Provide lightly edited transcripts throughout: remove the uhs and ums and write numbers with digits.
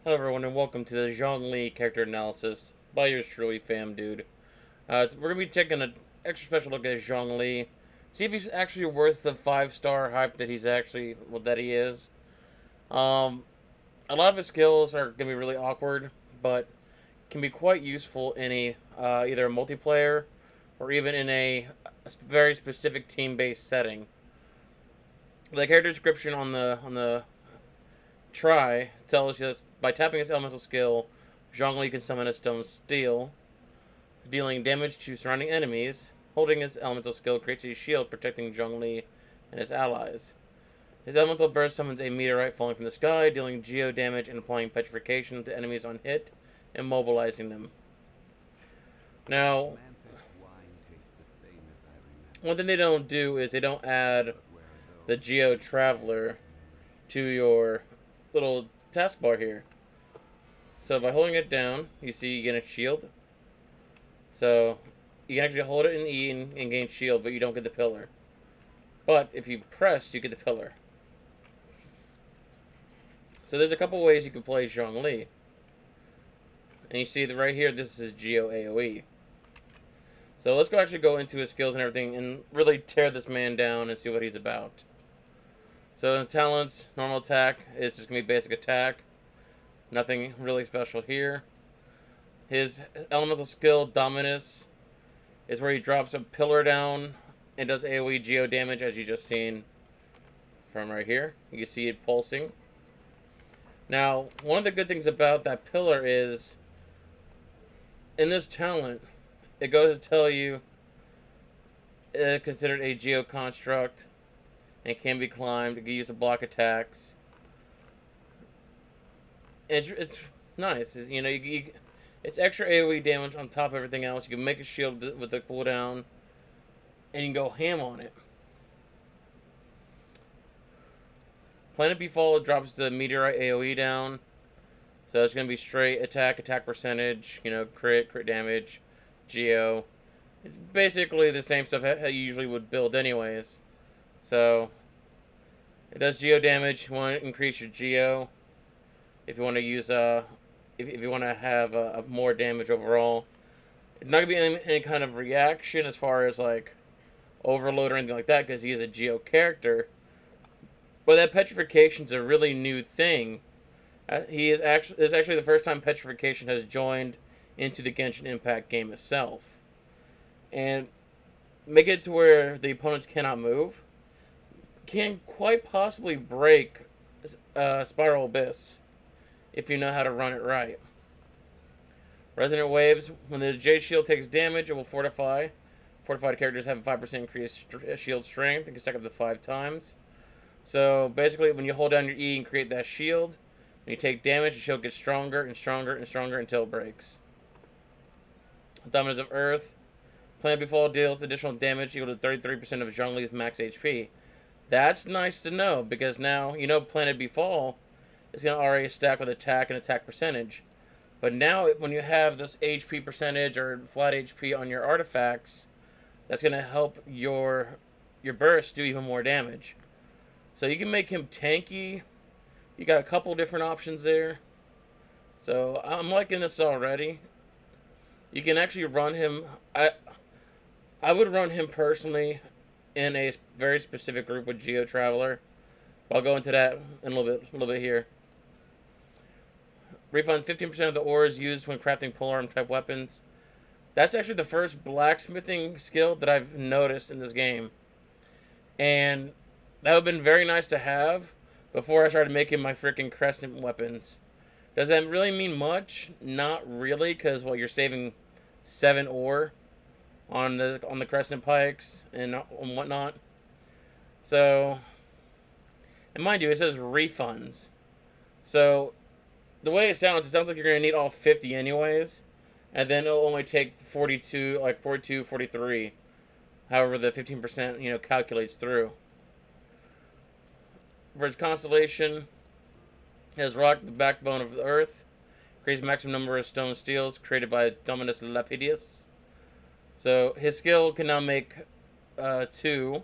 Hello everyone and welcome to the Zhongli character analysis by yours truly, fam dude. We're going to be taking an extra special look at Zhongli, see if he's actually worth the 5-star hype that he is. Um, a lot of his skills are going to be really awkward, but can be quite useful in either a multiplayer or even in a very specific team-based setting. The character description on the try tells us by tapping his elemental skill, Zhongli can summon a stone steel, dealing damage to surrounding enemies. Holding his elemental skill creates a shield protecting Zhongli and his allies. His elemental burst summons a meteorite falling from the sky, dealing geo damage and applying petrification to enemies on hit, immobilizing them. Now, one thing they don't do is they don't add the Geo Traveler to your little taskbar here. So by holding it down, you see you get a shield. So you can actually hold it in E and gain shield, but you don't get the pillar. But if you press, you get the pillar. So there's a couple ways you can play Zhongli. And you see that right here, this is Geo AoE. So let's actually go into his skills and everything and really tear this man down and see what he's about. So his talents, normal attack, is just going to be basic attack. Nothing really special here. His elemental skill, Dominus, is where he drops a pillar down and does AoE geo damage, as you just seen from right here. You can see it pulsing. Now, one of the good things about that pillar is, in this talent, it goes to tell you it's considered a geo construct and can be climbed. It can use to block attacks. It's nice. It's extra AoE damage on top of everything else. You can make a shield with the cooldown, and you can go ham on it. Planet Befall drops the meteorite AoE down, so it's going to be straight attack percentage, crit damage, geo. It's basically the same stuff you usually would build anyways. So it does geo damage. You want to increase your geo if you want to use if you want to have more damage overall. It's not gonna be any kind of reaction as far as like overload or anything like that because he is a geo character. But that petrification is a really new thing. It's actually the first time petrification has joined into the Genshin Impact game itself, and make it to where the opponents cannot move. Can quite possibly break Spiral Abyss if you know how to run it right. Resonant Waves. When the J shield takes damage, it will fortify. Fortified characters have a 5% increased shield strength and can stack up to 5 times. So basically, when you hold down your E and create that shield, when you take damage, the shield gets stronger and stronger and stronger until it breaks. Dominance of Earth. Planet Befall deals additional damage equal to 33% of Zhongli's max HP. That's nice to know, because now, Planet Befall is going to already stack with attack and attack percentage. But now, when you have this HP percentage or flat HP on your artifacts, that's going to help your burst do even more damage. So you can make him tanky. You got a couple different options there. So I'm liking this already. You can actually run him. I would run him personally in a very specific group with Geo Traveler. I'll go into that in a little bit here. Refunds 15% of the ores used when crafting polearm type weapons. That's actually the first blacksmithing skill that I've noticed in this game. And that would have been very nice to have before I started making my freaking crescent weapons. Does that really mean much? Not really, because you're saving 7 ore on the crescent pikes and whatnot. So, and mind you, it says refunds. So the way it sounds like you're gonna need all 50 anyways, and then it'll only take 42, 43, however the 15% calculates through. For his Constellation, it has rock, the backbone of the earth, creates maximum number of stone steels created by Dominus Lapidus. So his skill can now make 2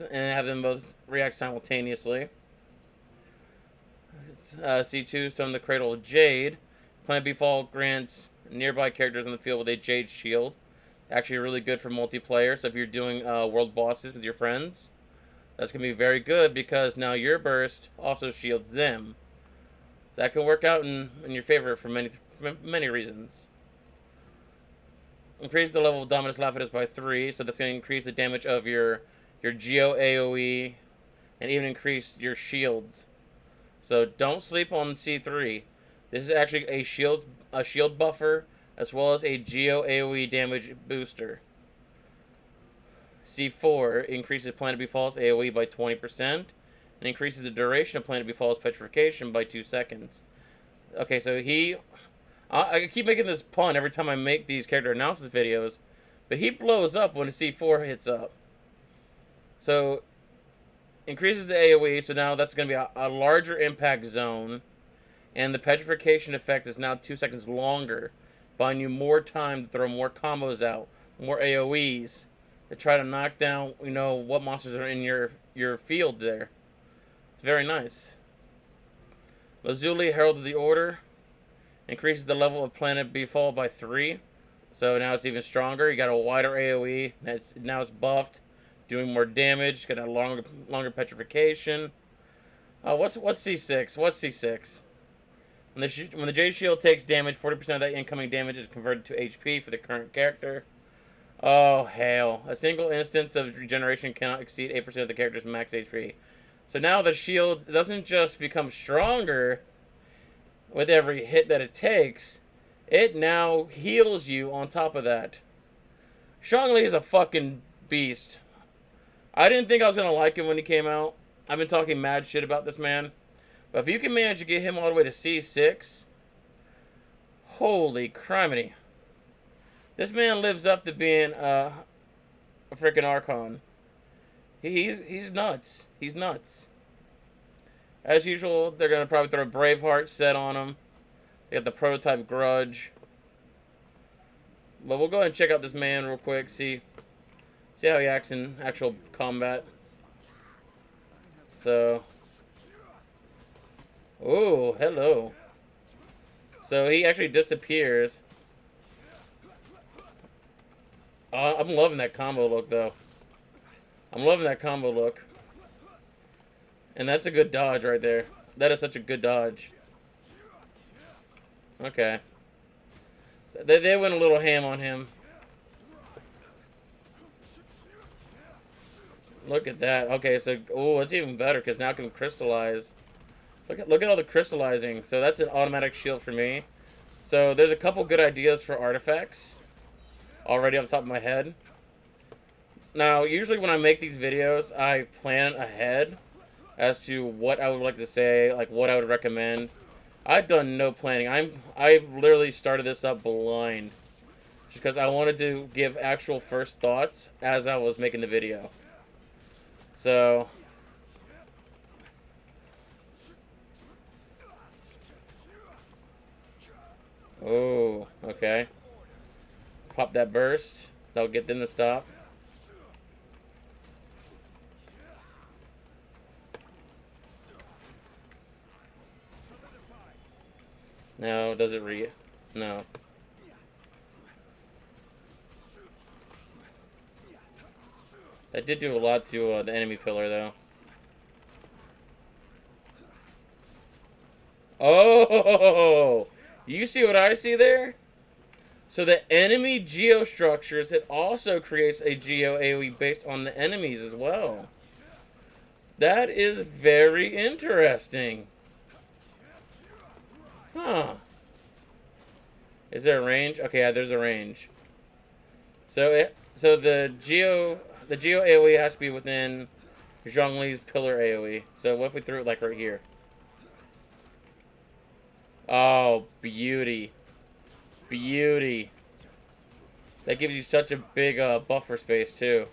and have them both react simultaneously. C2, Summon the Cradle of Jade. Planet Bfall grants nearby characters on the field with a Jade Shield. Actually really good for multiplayer, so if you're doing world bosses with your friends, that's going to be very good because now your burst also shields them. So that can work out in your favor for many reasons. Increase the level of Dominus Lapidus by 3, so that's going to increase the damage of your Geo AoE and even increase your shields. So don't sleep on C3. This is actually a shield buffer as well as a Geo AoE damage booster. C4 increases Planet Befall's AoE by 20% and increases the duration of Planet Befall's petrification by 2 seconds. Okay, so I keep making this pun every time I make these character analysis videos, but he blows up when a C4 hits up. So, increases the AoE, so now that's going to be a larger impact zone, and the petrification effect is now 2 seconds longer, buying you more time to throw more combos out, more AoEs, to try to knock down, what monsters are in your field there. It's very nice. Lazuli, Herald of the Order, increases the level of Planet Befall by 3. So now it's even stronger. You got a wider AoE. Now it's buffed, doing more damage. Got a longer petrification. What's C6? What's C6? When the Jade Shield takes damage, 40% of that incoming damage is converted to HP for the current character. Oh, hell. A single instance of regeneration cannot exceed 8% of the character's max HP. So now the shield doesn't just become stronger with every hit that it takes, it now heals you on top of that. Zhongli is a fucking beast. I didn't think I was going to like him when he came out. I've been talking mad shit about this man. But if you can manage to get him all the way to C6, holy criminy. This man lives up to being a freaking Archon. He's nuts. He's nuts. As usual, they're going to probably throw a Braveheart set on him. They got the prototype Grudge. But we'll go ahead and check out this man real quick. See how he acts in actual combat. So. Oh, hello. So he actually disappears. I'm loving that combo look, though. I'm loving that combo look. And that's a good dodge right there. That is such a good dodge. Okay. They went a little ham on him. Look at that. Okay, so it's even better because now it can crystallize. Look at all the crystallizing. So that's an automatic shield for me. So there's a couple good ideas for artifacts already off the top of my head. Now, usually when I make these videos, I plan ahead as to what I would like to say, like what I would recommend. I've done no planning. I literally started this up blind because I wanted to give actual first thoughts as I was making the video. So oh, okay. Pop that burst. That'll get them to stop. No, does it No. That did do a lot to the enemy pillar, though. Oh! You see what I see there? So the enemy geostructures, it also creates a geo AoE based on the enemies as well. That is very interesting. Huh. Is there a range? Okay, yeah, there's a range. So the geo AoE has to be within Zhongli's pillar AoE. So what if we threw it like right here? Oh, beauty. Beauty. That gives you such a big buffer space too.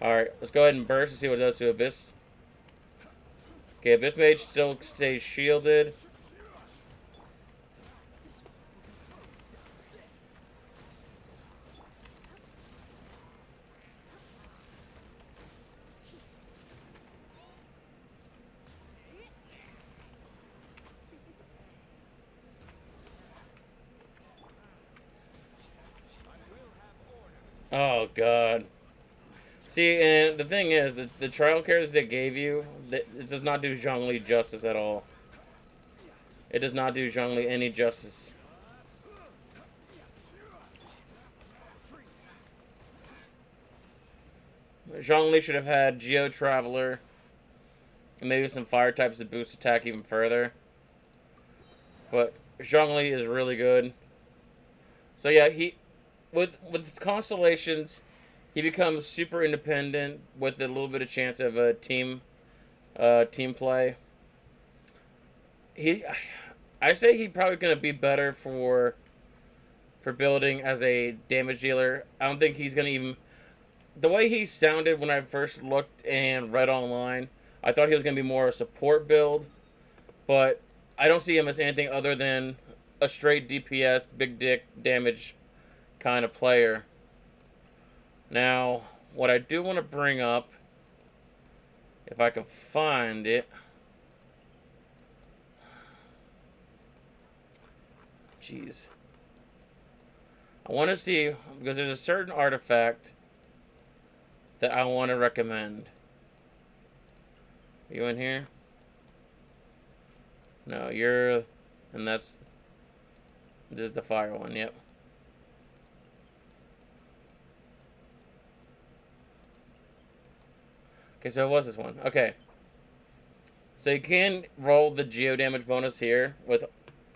Alright, let's go ahead and burst and see what it does to Abyss. Okay, Abyss Mage still stays shielded. Oh god. See, and the thing is, the trial characters they gave you, it does not do Zhongli justice at all. It does not do Zhongli any justice. Zhongli should have had Geo Traveler, and maybe some fire types to boost attack even further. But Zhongli is really good. So yeah, with constellations, he becomes super independent with a little bit of chance of a team play. I say he's probably gonna be better for building as a damage dealer. I don't think he's gonna even the way he sounded when I first looked and read online. I thought he was gonna be more a support build, but I don't see him as anything other than a straight DPS, big dick damage kind of player. Now, what I do want to bring up, if I can find it. Jeez. I want to see, because there's a certain artifact that I want to recommend. Are you in here? No, you're... And this is the fire one, yep. Okay, so it was this one. Okay. So you can roll the geo damage bonus here with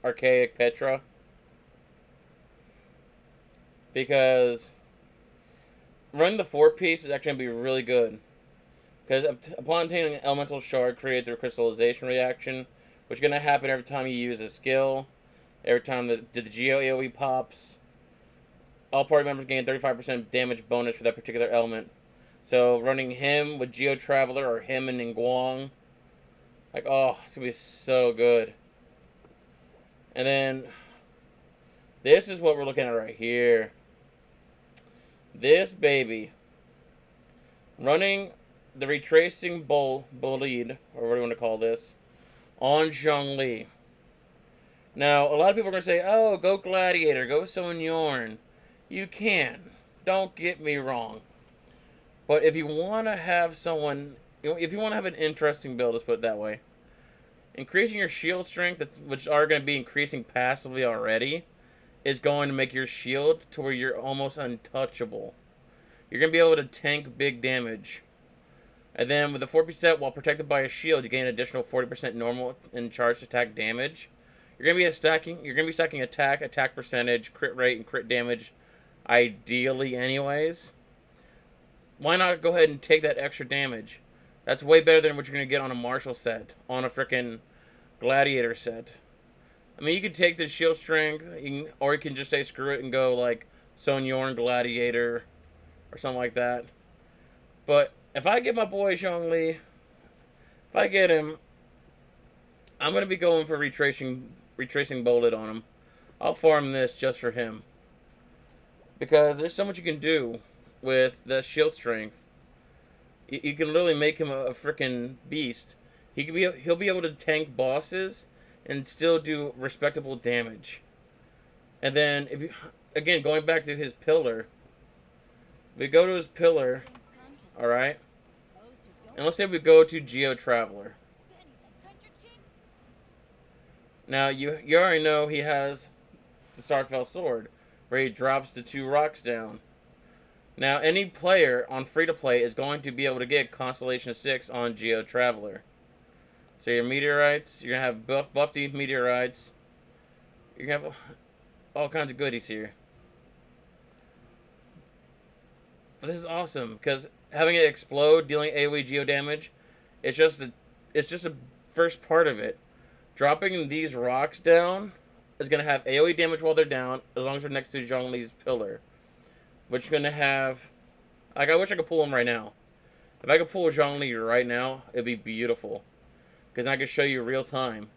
Archaic Petra. Because running the 4-piece is actually going to be really good. Because upon obtaining an elemental shard created through crystallization reaction, which is going to happen every time you use a skill, every time the Geo AoE pops, all party members gain 35% damage bonus for that particular element. So running him with Geo Traveler or him and Ningguang, like, oh, it's going to be so good. And then this is what we're looking at right here. This baby. Running the retracing bolide, or what do you want to call this, on Zhongli. Now, a lot of people are going to say, oh, go Gladiator, go Sun Yorn. You can. Don't get me wrong. But if you want to have someone, if you want to have an interesting build, let's put it that way, increasing your shield strength, which are going to be increasing passively already, is going to make your shield to where you're almost untouchable. You're going to be able to tank big damage. And then with the 4-piece set, while protected by a shield, you gain an additional 40% normal and charged attack damage. You're going to be stacking attack percentage, crit rate, and crit damage, ideally anyways. Why not go ahead and take that extra damage? That's way better than what you're going to get on a Martial set, on a freaking Gladiator set. I mean, you could take the shield strength, or you can just say screw it and go like Sun Yorn Gladiator or something like that. But if I get my boy Zhongli, if I get him, I'm going to be going for retracing bullet on him. I'll farm this just for him. Because there's so much you can do with the shield strength. You can literally make him a freaking beast. He'll be able to tank bosses and still do respectable damage. And then, if you, again, going back to his pillar, if we go to his pillar, alright, and let's say we go to Geo Traveler. Now, you already know he has the Starfell Sword, where he drops the 2 rocks down. Now, any player on free-to-play is going to be able to get Constellation 6 on Geo Traveler. So your meteorites, you're going to have buffed meteorites. You're going to have all kinds of goodies here. But this is awesome, because having it explode, dealing AoE geo damage, it's just a first part of it. Dropping these rocks down is going to have AoE damage while they're down, as long as they're next to Zhongli's pillar. Which is going to have... Like, I wish I could pull him right now. If I could pull Zhongli right now, it'd be beautiful. Because I could show you real time.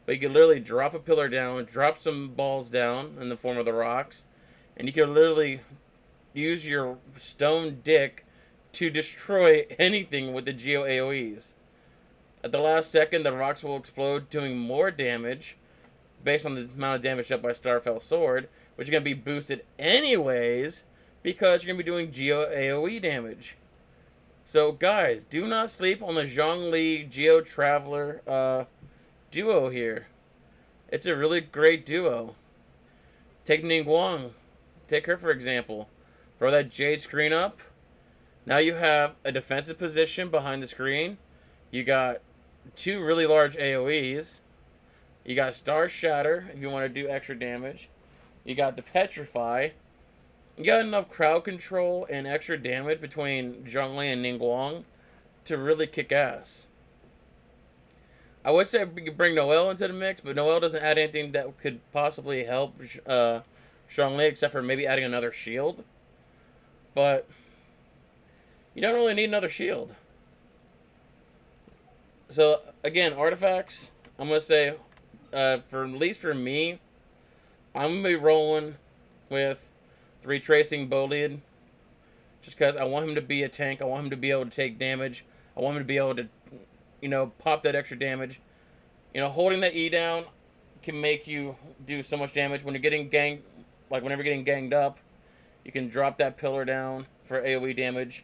But you could literally drop a pillar down, drop some balls down in the form of the rocks, and you could literally use your stone dick to destroy anything with the Geo AoEs. At the last second, the rocks will explode, doing more damage based on the amount of damage done by Starfell Sword, which is going to be boosted anyways because you're going to be doing Geo AoE damage. So, guys, do not sleep on the Zhongli Geo Traveler duo here. It's a really great duo. Take Ningguang. Take her, for example. Throw that Jade screen up. Now you have a defensive position behind the screen. You got two really large AoEs. You got Star Shatter if you want to do extra damage. You got the Petrify. You got enough crowd control and extra damage between Zhongli and Ningguang to really kick ass. I would say we could bring Noelle into the mix, but Noelle doesn't add anything that could possibly help Zhongli except for maybe adding another shield. But you don't really need another shield. So, again, artifacts, I'm going to say, for at least for me, I'm going to be rolling with the retracing Bolid. Just because I want him to be a tank. I want him to be able to take damage. I want him to be able to, pop that extra damage. Holding that E down can make you do so much damage. When you're getting ganged, whenever you're getting ganged up, you can drop that pillar down for AoE damage.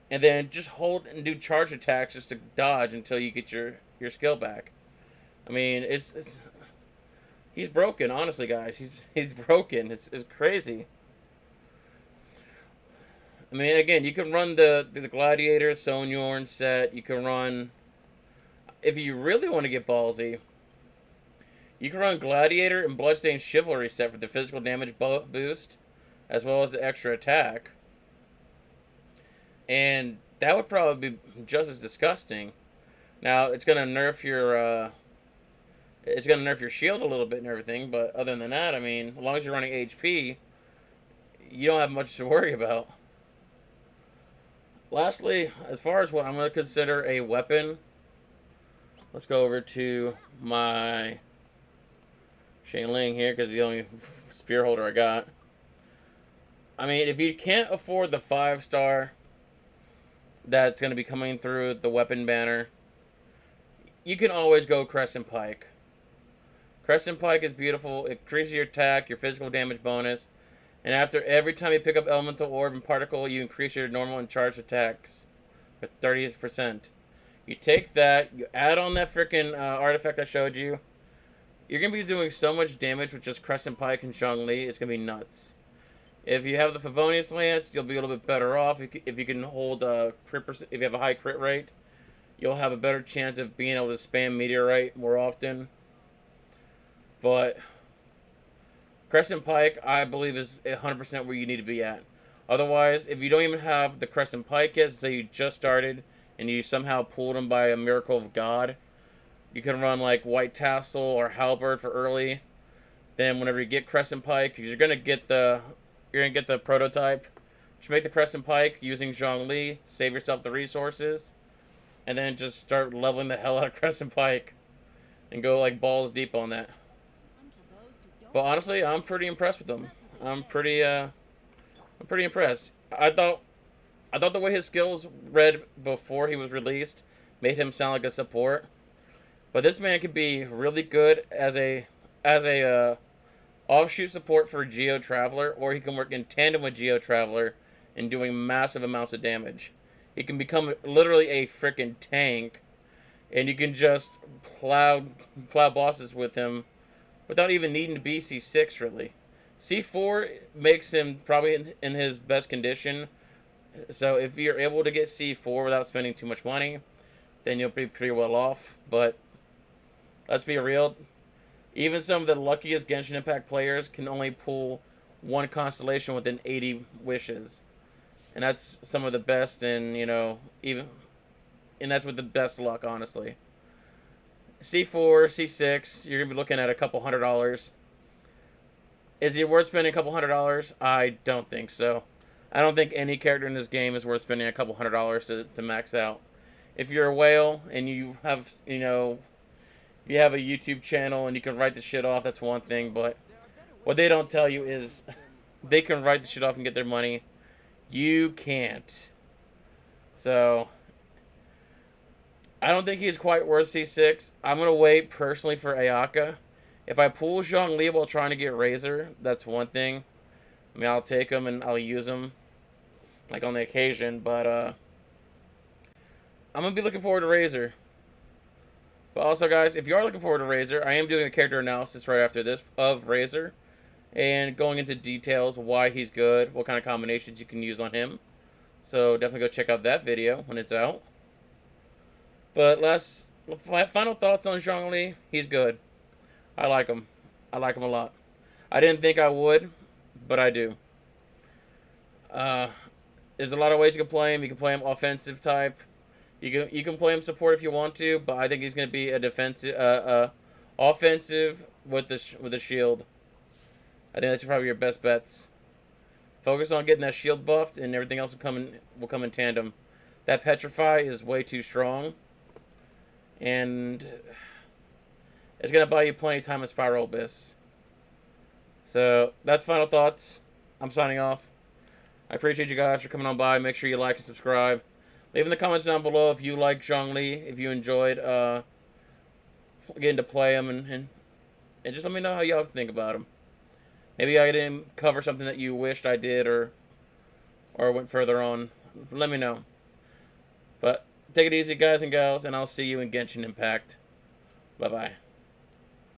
And then just hold and do charge attacks just to dodge until you get your skill back. I mean, he's broken, honestly, guys. He's broken. It's crazy. I mean, again, you can run the Gladiator, Sonyorn set. You can run, if you really want to get ballsy, you can run Gladiator and Bloodstained Chivalry set for the physical damage boost, as well as the extra attack. And that would probably be just as disgusting. Now, it's gonna nerf your shield a little bit and everything, but other than that, I mean, as long as you're running HP, you don't have much to worry about. Lastly, as far as what I'm going to consider a weapon, let's go over to my Ling here, because the only spear holder I got. I mean, if you can't afford the 5-star that's going to be coming through the weapon banner, you can always go Crescent Pike. Crescent Pike is beautiful. It increases your attack, your physical damage bonus, and after every time you pick up Elemental Orb and Particle, you increase your normal and charged attacks for 30%. You take that, you add on that freaking artifact I showed you, you're going to be doing so much damage with just Crescent Pike and Zhongli, it's going to be nuts. If you have the Favonius Lance, you'll be a little bit better off. If you can hold if you have a high crit rate, you'll have a better chance of being able to spam Meteorite more often. But Crescent Pike, I believe, is 100% where you need to be at. Otherwise, if you don't even have the Crescent Pike yet, say you just started and you somehow pulled them by a miracle of God, you can run like White Tassel or Halberd for early. Then whenever you get Crescent Pike, because you're gonna get the prototype, just make the Crescent Pike using Zhongli, save yourself the resources, and then just start leveling the hell out of Crescent Pike and go like balls deep on that. But honestly, I'm pretty impressed with him. I'm pretty impressed. I thought the way his skills read before he was released made him sound like a support. But this man could be really good as a offshoot support for Geo Traveler, or he can work in tandem with Geo Traveler and doing massive amounts of damage. He can become literally a freaking tank, and you can just plow bosses with him without even needing to be C6, really. C4 makes him probably in his best condition. So if you're able to get C4 without spending too much money, then you'll be pretty well off. But let's be real. Even some of the luckiest Genshin Impact players can only pull one Constellation within 80 wishes. And that's some of the best, and that's with the best luck, honestly. C4, C6, you're going to be looking at a couple $100. Is it worth spending a couple $100? I don't think so. I don't think any character in this game is worth spending a couple $100 to max out. If you're a whale and you have, if you have a YouTube channel and you can write the shit off, that's one thing. But what they don't tell you is they can write the shit off and get their money. You can't. So I don't think he's quite worth C6. I'm going to wait personally for Ayaka. If I pull Zhongli while trying to get Razor, that's one thing. I mean, I'll take them and I'll use them, like, on the occasion, but, I'm going to be looking forward to Razor. But also, guys, if you are looking forward to Razor, I am doing a character analysis right after this of Razor, and going into details why he's good, what kind of combinations you can use on him. So definitely go check out that video when it's out. But final thoughts on Zhongli. He's good. I like him. I like him a lot. I didn't think I would, but I do. There's a lot of ways you can play him. You can play him offensive type. You can play him support if you want to, but I think he's going to be a defensive, offensive with the shield. I think that's probably your best bets. Focus on getting that shield buffed, and everything else will come in tandem. That Petrify is way too strong, and it's gonna buy you plenty of time in Spiral Abyss. So that's final thoughts. I'm signing off. I appreciate you guys for coming on by. Make sure you like and subscribe. Leave in the comments down below if you like Zhongli, if you enjoyed getting to play him, and just let me know how y'all think about him. Maybe I didn't cover something that you wished I did, or went further on. Let me know. But take it easy, guys and gals, and I'll see you in Genshin Impact. Bye-bye.